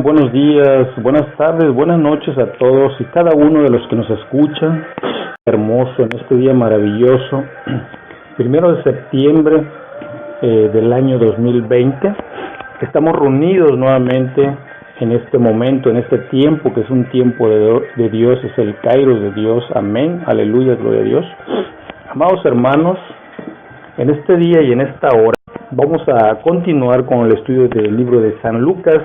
buenos días, buenas tardes, buenas noches a todos y cada uno de los que nos escuchan. Hermoso en este día maravilloso, 1 de septiembre del año 2020. Estamos reunidos nuevamente en este momento, en este tiempo que es un tiempo de Dios, es el Kairos de Dios. Amén, aleluya, gloria a Dios. Amados hermanos, en este día y en esta hora vamos a continuar con el estudio del libro de San Lucas.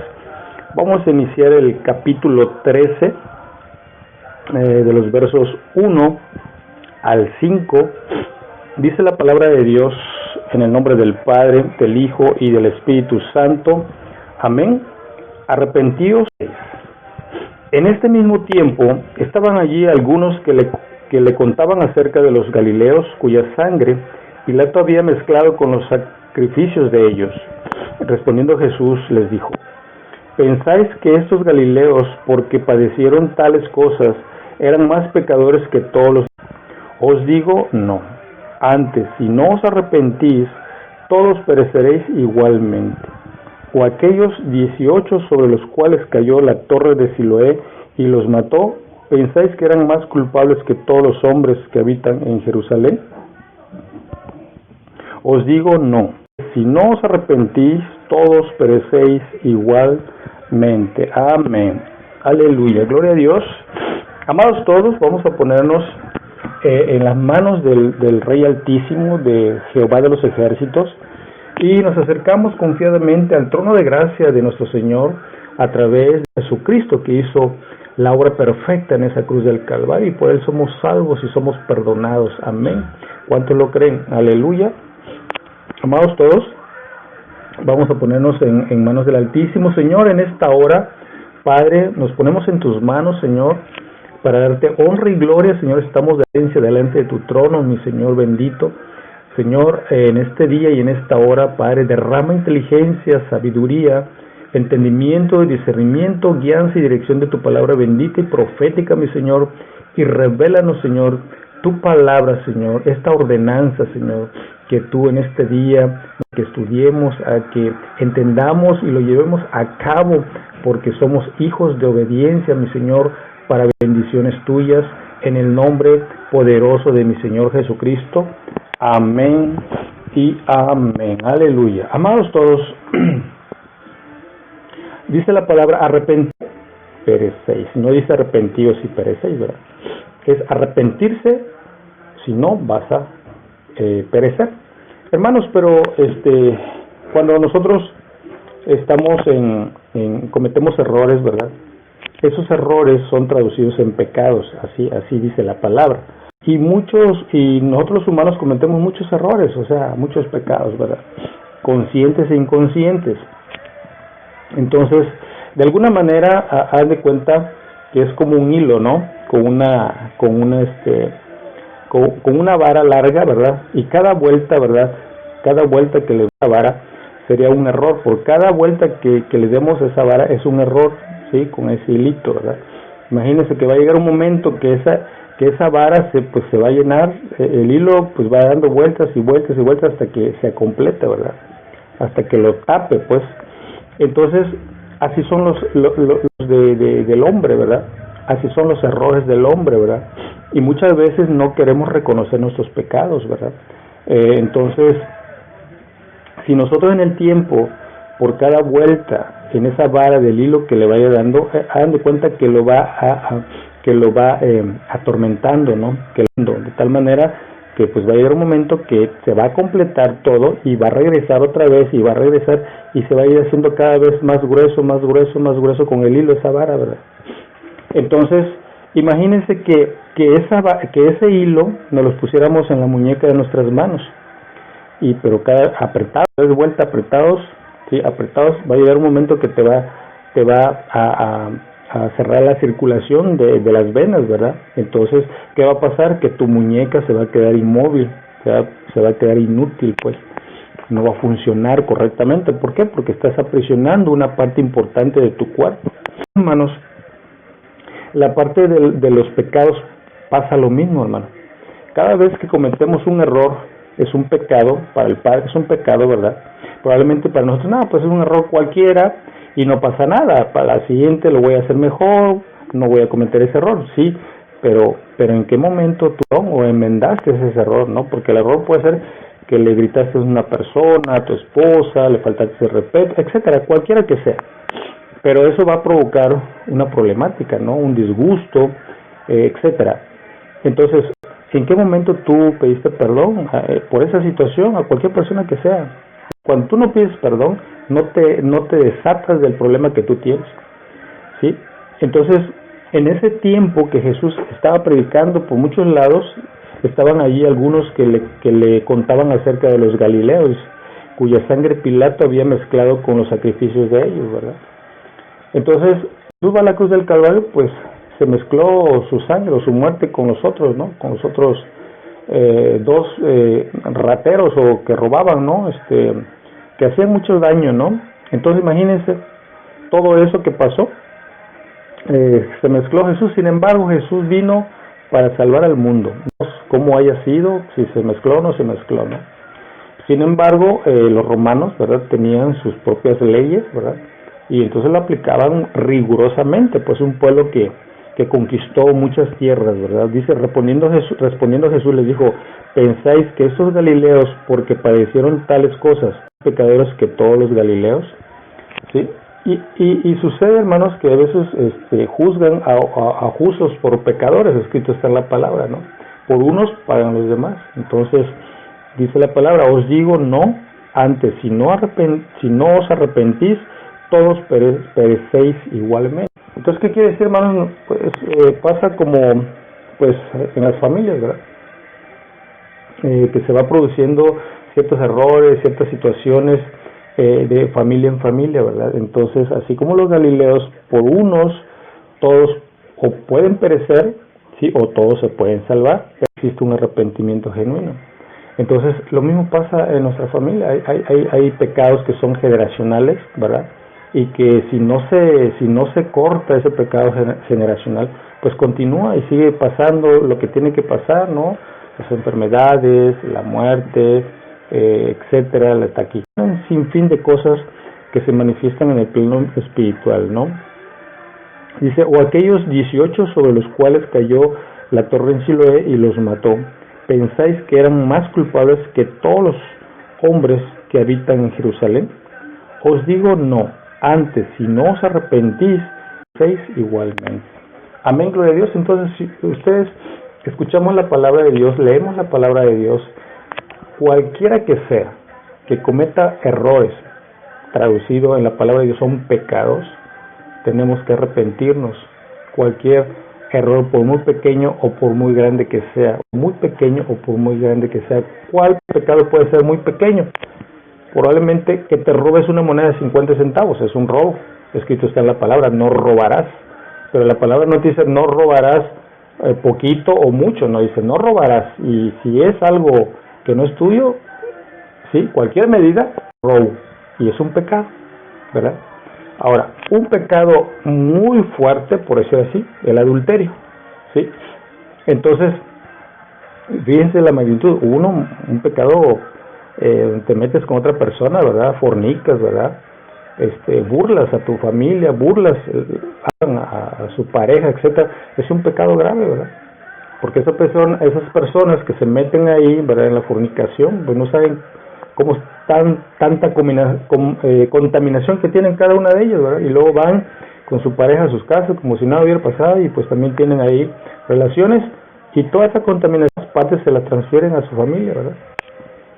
Vamos a iniciar el capítulo 13 de los versos 1 al 5. Dice la palabra de Dios en el nombre del Padre, del Hijo y del Espíritu Santo. Amén. Arrepentíos. En este mismo tiempo estaban allí algunos que le contaban acerca de los galileos cuya sangre Pilato había mezclado con los sacrificios de ellos. Respondiendo Jesús les dijo: ¿pensáis que estos galileos, porque padecieron tales cosas, eran más pecadores que todos los? Os digo, no. Antes, si no os arrepentís, todos pereceréis igualmente. O aquellos 18 sobre los cuales cayó la torre de Siloé y los mató, ¿pensáis que eran más culpables que todos los hombres que habitan en Jerusalén? Os digo, no. Si no os arrepentís, todos perecéis igualmente. Amén. Aleluya. Gloria a Dios. Amados todos, vamos a ponernos en las manos del Rey Altísimo, de Jehová de los ejércitos, y nos acercamos confiadamente al trono de gracia de nuestro Señor a través de Jesucristo, que hizo la obra perfecta en esa cruz del Calvario, y por él somos salvos y somos perdonados. Amén. ¿Cuántos lo creen? Aleluya. Amados todos, vamos a ponernos en manos del Altísimo. Señor, en esta hora, Padre, nos ponemos en tus manos, Señor, para darte honra y gloria. Señor, estamos delante de tu trono, mi Señor bendito. Señor, en este día y en esta hora, Padre, derrama inteligencia, sabiduría, entendimiento y discernimiento, guianza y dirección de tu palabra bendita y profética, mi Señor, y revélanos, Señor, tu palabra, Señor, esta ordenanza, Señor, que tú en este día, que estudiemos, a que entendamos y lo llevemos a cabo, porque somos hijos de obediencia, mi Señor, para bendiciones tuyas, en el nombre poderoso de mi Señor Jesucristo. Amén y amén. Aleluya. Amados todos, dice la palabra arrepentir, perecéis. No dice arrepentidos y perecéis, ¿verdad? Es arrepentirse, si no vas a perecer. Hermanos, pero cuando nosotros estamos cometemos errores, ¿verdad? Esos errores son traducidos en pecados, así dice la palabra. Y nosotros los humanos cometemos muchos errores, o sea, muchos pecados, ¿verdad? Conscientes e inconscientes. Entonces, de alguna manera, haz de cuenta que es como un hilo, ¿no? Con una vara larga, ¿verdad? Y cada vuelta, ¿verdad? Cada vuelta que le da la vara sería un error. Por cada vuelta que le demos a esa vara es un error, ¿sí? Con ese hilito, ¿verdad? Imagínense que va a llegar un momento que esa vara se va a llenar, el hilo pues va dando vueltas y vueltas y vueltas hasta que se complete, ¿verdad? Hasta que lo tape, pues. Entonces, así son los del hombre, ¿verdad? Así son los errores del hombre, ¿verdad? Y muchas veces no queremos reconocer nuestros pecados, ¿verdad? Entonces, si nosotros en el tiempo, por cada vuelta en esa vara del hilo que le vaya dando, hagan de cuenta que lo va atormentando, ¿no? De tal manera que pues va a llegar un momento que se va a completar todo y va a regresar otra vez y va a regresar y se va a ir haciendo cada vez más grueso, más grueso, más grueso con el hilo esa vara, ¿verdad? Entonces, imagínense que ese hilo nos lo pusiéramos en la muñeca de nuestras manos, pero cada apretado, de vuelta apretados, sí, apretados, va a llegar un momento que te va a cerrar la circulación de las venas, ¿verdad? Entonces, ¿qué va a pasar? Que tu muñeca se va a quedar inmóvil, se va a quedar inútil, pues no va a funcionar correctamente. ¿Por qué? Porque estás aprisionando una parte importante de tu cuerpo. Hermanos, la parte de los pecados pasa lo mismo, hermano. Cada vez que cometemos un error, es un pecado, para el Padre es un pecado, ¿verdad? Probablemente para nosotros, no, pues es un error cualquiera, y no pasa nada, para la siguiente lo voy a hacer mejor, no voy a cometer ese error, sí, pero ¿en qué momento tú o enmendaste ese error, no? Porque el error puede ser que le gritaste a una persona, a tu esposa, le faltaste respeto, etcétera, cualquiera que sea. Pero eso va a provocar una problemática, ¿no? Un disgusto, etcétera. Entonces, ¿en qué momento tú pediste perdón por esa situación a cualquier persona que sea? Cuando tú no pides perdón, no te desatas del problema que tú tienes, ¿sí? Entonces, en ese tiempo que Jesús estaba predicando por muchos lados, estaban allí algunos que le contaban acerca de los galileos, cuya sangre Pilato había mezclado con los sacrificios de ellos, ¿verdad? Entonces, Jesús va a la cruz del Calvario, pues se mezcló su sangre o su muerte con los otros, ¿no? Con los otros dos rateros o que robaban, ¿no? Que hacían mucho daño, ¿no? Entonces, imagínense todo eso que pasó. Se mezcló Jesús, sin embargo, Jesús vino para salvar al mundo, no sé cómo haya sido, si se mezcló o no se mezcló, ¿no? Sin embargo, los romanos, ¿verdad?, tenían sus propias leyes, ¿verdad?, y entonces la aplicaban rigurosamente, pues un pueblo que conquistó muchas tierras, ¿verdad? Dice, respondiendo Jesús les dijo, ¿pensáis que estos galileos, porque padecieron tales cosas, pecadores que todos los galileos? ¿Sí? Y sucede, hermanos, que a veces juzgan a justos por pecadores, escrito está en la palabra, ¿no? Por unos pagan los demás. Entonces, dice la palabra, os digo no, antes, si no os arrepentís, todos perecéis igualmente. Entonces, ¿qué quiere decir, hermanos? Pues pasa como, pues, en las familias, ¿verdad? Que se va produciendo ciertos errores, ciertas situaciones de familia en familia, ¿verdad? Entonces, así como los galileos, por unos, todos o pueden perecer, sí, o todos se pueden salvar, pero existe un arrepentimiento genuino. Entonces, lo mismo pasa en nuestra familia. Hay pecados que son generacionales, ¿verdad? Y que si no se corta ese pecado generacional, pues continúa y sigue pasando lo que tiene que pasar, ¿no? Las enfermedades, la muerte, etcétera, la taquicardia, un sinfín de cosas que se manifiestan en el plano espiritual, ¿no? Dice, o aquellos 18 sobre los cuales cayó la torre en Siloé y los mató, ¿pensáis que eran más culpables que todos los hombres que habitan en Jerusalén? Os digo no, antes, si no os arrepentís, seis igualmente. Amén, gloria a Dios. Entonces, si ustedes escuchamos la palabra de Dios, leemos la palabra de Dios, cualquiera que sea, que cometa errores, traducido en la palabra de Dios son pecados, tenemos que arrepentirnos. Cualquier error, por muy pequeño o por muy grande que sea, muy pequeño o por muy grande que sea, ¿cuál pecado puede ser muy pequeño? Probablemente que te robes una moneda de 50 centavos, es un robo. Escrito está en la palabra, no robarás. Pero la palabra no dice no robarás poquito o mucho, no dice no robarás. Y si es algo que no es tuyo, sí, cualquier medida, robo. Y es un pecado, ¿verdad? Ahora, un pecado muy fuerte, por decir así, el adulterio, ¿sí? Entonces, fíjense la magnitud. Uno, un pecado, te metes con otra persona, ¿verdad? Fornicas, ¿verdad? Burlas a tu familia, burlas a su pareja, etcétera. Es un pecado grave, ¿verdad? Porque esas personas que se meten ahí, ¿verdad? En la fornicación, pues no saben cómo tanta contaminación que tienen cada una de ellas, ¿verdad? Y luego van con su pareja a sus casas como si nada hubiera pasado y pues también tienen ahí relaciones y toda esa contaminación partes se la transfieren a su familia, ¿verdad?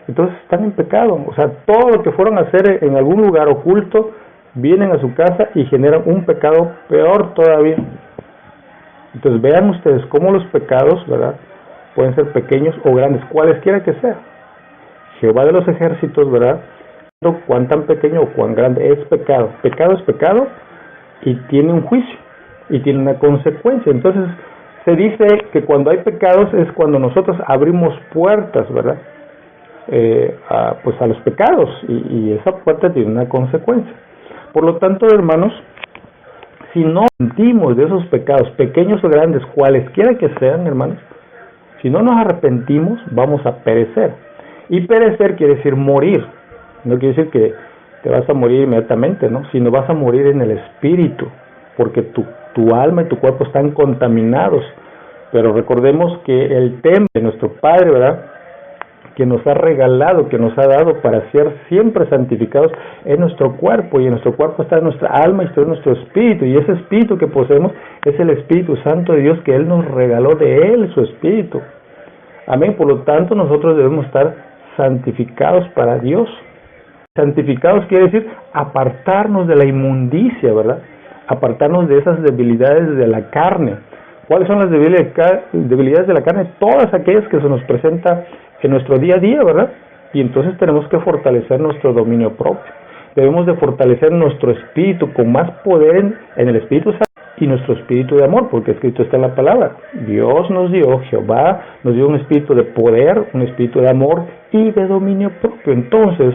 Entonces están en pecado, o sea, todo lo que fueron a hacer en algún lugar oculto, vienen a su casa y generan un pecado peor todavía. Entonces vean ustedes cómo los pecados, ¿verdad?, pueden ser pequeños o grandes, cualesquiera que sea. Jehová de los ejércitos, ¿verdad?, cuán tan pequeño o cuán grande es pecado. Pecado es pecado y tiene un juicio y tiene una consecuencia. Entonces se dice que cuando hay pecados es cuando nosotros abrimos puertas, ¿verdad?, a los pecados y esa puerta tiene una consecuencia. Por lo tanto, hermanos, si no arrepentimos de esos pecados, pequeños o grandes, cualesquiera que sean, hermanos, si no nos arrepentimos, vamos a perecer. Y perecer quiere decir morir. No quiere decir que te vas a morir inmediatamente, ¿no? Sino vas a morir en el espíritu, porque tu alma y tu cuerpo están contaminados. Pero recordemos que el templo de nuestro Padre, ¿verdad?, que nos ha regalado, que nos ha dado para ser siempre santificados en nuestro cuerpo, y en nuestro cuerpo está nuestra alma y está nuestro espíritu, y ese espíritu que poseemos es el Espíritu Santo de Dios, que Él nos regaló de Él, su espíritu. Amén. Por lo tanto, nosotros debemos estar santificados para Dios. Santificados quiere decir apartarnos de la inmundicia, ¿verdad? Apartarnos de esas debilidades de la carne. ¿Cuáles son las debilidades de la carne? Todas aquellas que se nos presenta en nuestro día a día, ¿verdad? Y entonces tenemos que fortalecer nuestro dominio propio. Debemos de fortalecer nuestro espíritu con más poder en el Espíritu Santo y nuestro espíritu de amor, porque escrito está en la palabra. Dios nos dio, Jehová nos dio un espíritu de poder, un espíritu de amor y de dominio propio. Entonces,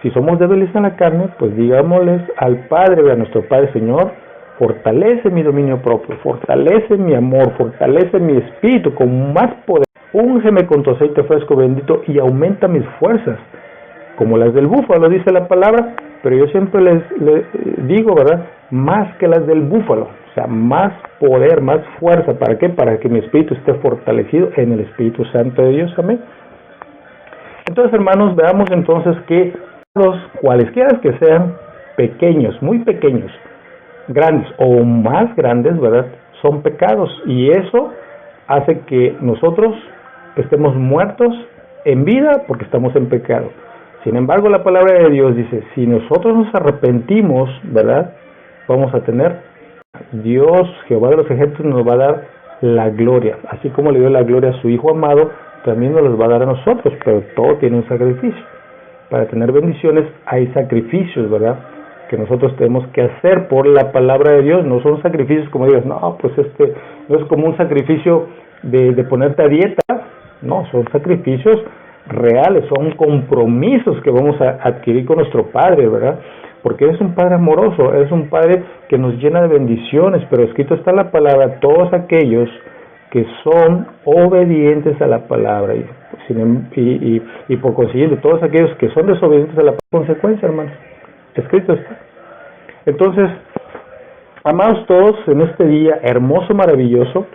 si somos débiles en la carne, pues digámosles al Padre, a nuestro Padre: Señor, fortalece mi dominio propio, fortalece mi amor, fortalece mi espíritu con más poder. Úngeme con tu aceite fresco bendito y aumenta mis fuerzas, como las del búfalo, dice la palabra, pero yo siempre les digo, ¿verdad?, más que las del búfalo, o sea, más poder, más fuerza. ¿Para qué? Para que mi espíritu esté fortalecido en el Espíritu Santo de Dios. Amén. Entonces, hermanos, veamos entonces que los cualesquiera que sean pequeños, muy pequeños, grandes o más grandes, ¿verdad?, son pecados, y eso hace que nosotros estemos muertos en vida porque estamos en pecado. Sin embargo, la palabra de Dios dice, si nosotros nos arrepentimos, ¿verdad?, vamos a tener, Dios, Jehová de los ejércitos, nos va a dar la gloria. Así como le dio la gloria a su Hijo amado, también nos los va a dar a nosotros, pero todo tiene un sacrificio. Para tener bendiciones hay sacrificios, ¿verdad?, que nosotros tenemos que hacer por la palabra de Dios. No son sacrificios como digas, no, pues no es como un sacrificio de ponerte a dieta. No, son sacrificios reales, son compromisos que vamos a adquirir con nuestro Padre, ¿verdad? Porque es un Padre amoroso, es un Padre que nos llena de bendiciones, pero escrito está en la palabra, todos aquellos que son obedientes a la palabra, y por consiguiente, todos aquellos que son desobedientes a la consecuencia, hermanos. Escrito está. Entonces, amados todos, en este día hermoso, maravilloso,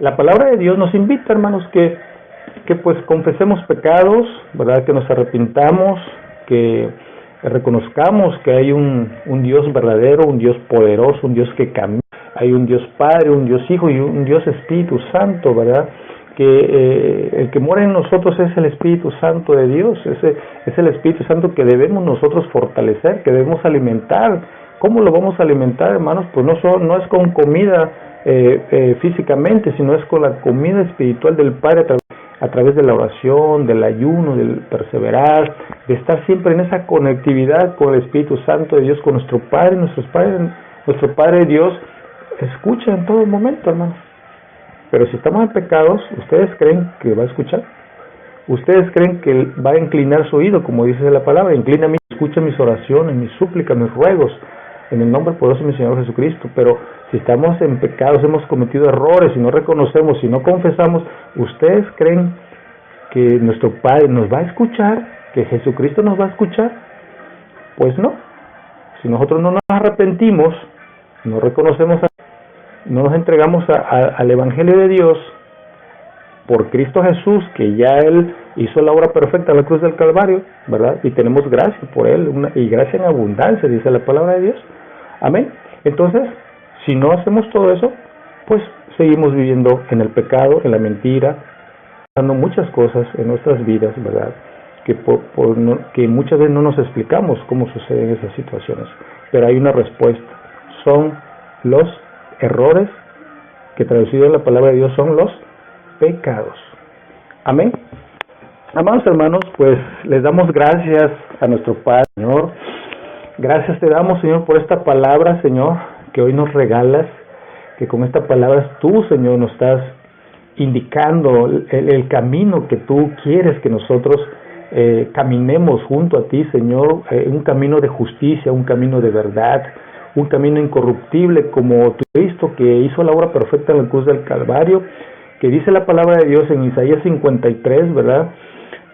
la palabra de Dios nos invita, hermanos, que pues confesemos pecados, ¿verdad?, que nos arrepintamos, que reconozcamos que hay un Dios verdadero, un Dios poderoso, un Dios que camina, hay un Dios Padre, un Dios Hijo y un Dios Espíritu Santo, ¿verdad?, que el que mora en nosotros es el Espíritu Santo de Dios, es el Espíritu Santo que debemos nosotros fortalecer, que debemos alimentar. ¿Cómo lo vamos a alimentar, hermanos? Pues no es con comida físicamente, sino es con la comida espiritual del Padre a través de la oración, del ayuno, del perseverar, de estar siempre en esa conectividad con el Espíritu Santo de Dios, con nuestro Padre. Nuestro Padre Dios escucha en todo momento, hermanos. Pero si estamos en pecados, ¿ustedes creen que va a escuchar? ¿Ustedes creen que va a inclinar su oído, como dice la palabra? Inclina mi, escucha mis oraciones, mis súplicas, mis ruegos, en el nombre poderoso de mi Señor Jesucristo. Pero si estamos en pecados, hemos cometido errores, y no reconocemos, y no confesamos, ¿ustedes creen que nuestro Padre nos va a escuchar? ¿Que Jesucristo nos va a escuchar? Pues no. Si nosotros no nos arrepentimos, no reconocemos, no nos entregamos al Evangelio de Dios, por Cristo Jesús, que ya Él hizo la obra perfecta en la cruz del Calvario, ¿verdad? Y tenemos gracia por Él, y gracia en abundancia, dice la palabra de Dios. Amén. Entonces, si no hacemos todo eso, pues seguimos viviendo en el pecado, en la mentira, dando muchas cosas en nuestras vidas, ¿verdad?, que muchas veces no nos explicamos cómo suceden esas situaciones. Pero hay una respuesta. Son los errores, que traducido en la palabra de Dios son los pecados. Amén. Amados hermanos, pues les damos gracias a nuestro Padre, Señor. Gracias te damos, Señor, por esta palabra, Señor, que hoy nos regalas, que con esta palabra tú, Señor, nos estás indicando el camino que tú quieres que nosotros caminemos junto a ti, Señor, un camino de justicia, un camino de verdad, un camino incorruptible como tu Cristo, que hizo la obra perfecta en la cruz del Calvario, que dice la palabra de Dios en Isaías 53, ¿verdad?,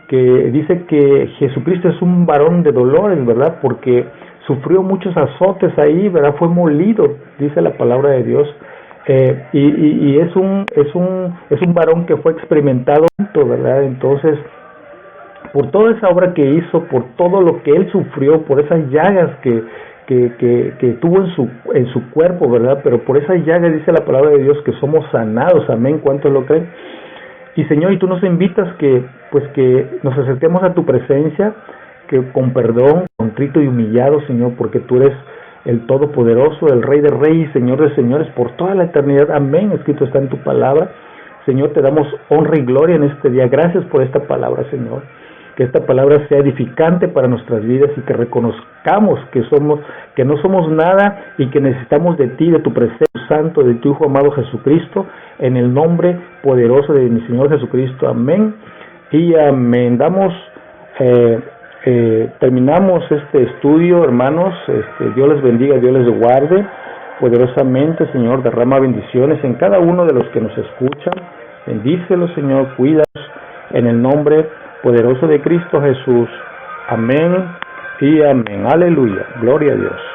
que dice que Jesucristo es un varón de dolores, ¿verdad? Porque sufrió muchos azotes ahí, ¿verdad? Fue molido, dice la palabra de Dios. Y es un varón que fue experimentado, ¿verdad? Entonces, por toda esa obra que hizo, por todo lo que él sufrió, por esas llagas que tuvo en su cuerpo, ¿verdad? Pero por esas llagas dice la palabra de Dios que somos sanados, amén. ¿Cuántos lo creen? Y Señor, y tú nos invitas que nos acerquemos a tu presencia, que con perdón, contrito y humillado, Señor, porque tú eres el Todopoderoso, el Rey de Reyes, Señor de Señores, por toda la eternidad, amén. Escrito está en tu palabra. Señor, te damos honra y gloria en este día. Gracias por esta palabra, Señor. Que esta palabra sea edificante para nuestras vidas y que reconozcamos que no somos nada y que necesitamos de ti, de tu presencia santo, de tu Hijo amado Jesucristo, en el nombre poderoso de mi Señor Jesucristo. Amén y amén. Terminamos este estudio, hermanos. Dios les bendiga, Dios les guarde poderosamente. Señor, derrama bendiciones en cada uno de los que nos escuchan. Bendícelos, Señor, cuídalos en el nombre poderoso de Cristo Jesús. Amén y amén. Aleluya. Gloria a Dios.